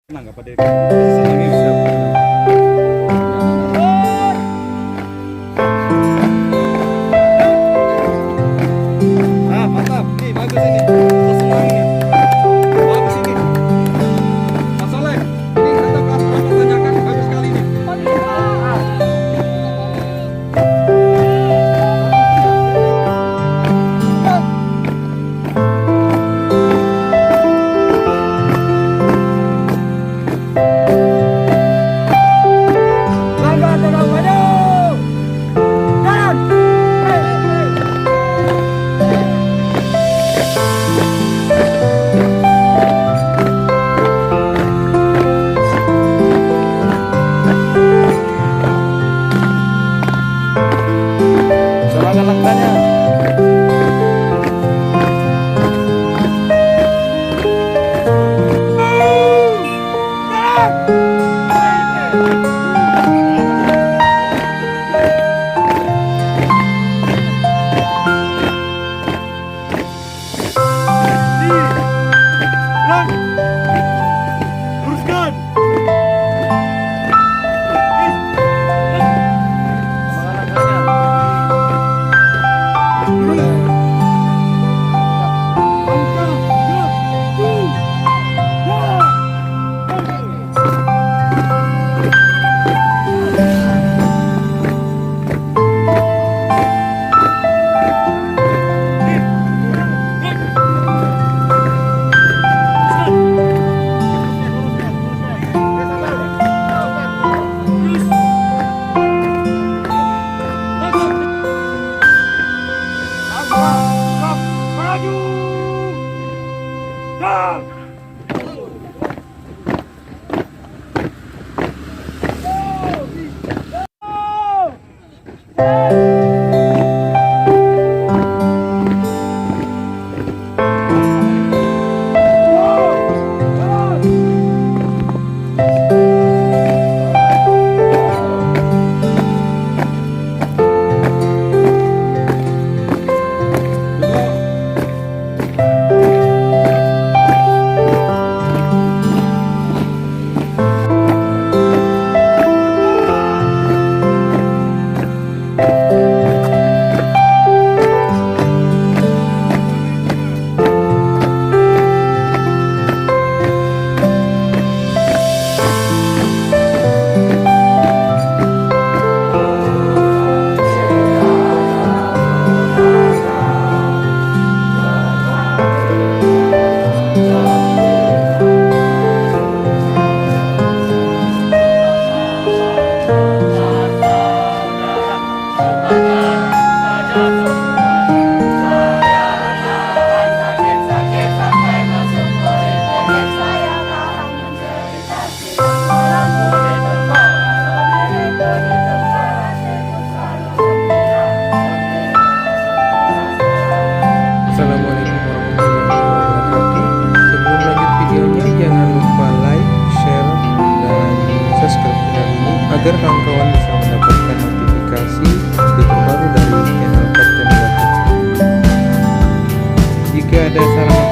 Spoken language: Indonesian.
Senang apa deh? Senangnya bisa. Ah, mantap. Nih, bagus ini. Kita senangnya. Bagus ini. Mas Soleh, ini kita tanyakan bagus sekali ini. Semangat langkahnya. Teruskan. Assalamualaikum warahmatullahi wabarakatuh. Sebelum lanjut videonya, jangan lupa like, share, dan subscribe channel ini agar kawan-kawan bisa mendapatkan notifikasi update terbaru dari channel Kapten Batik. Jika ada saran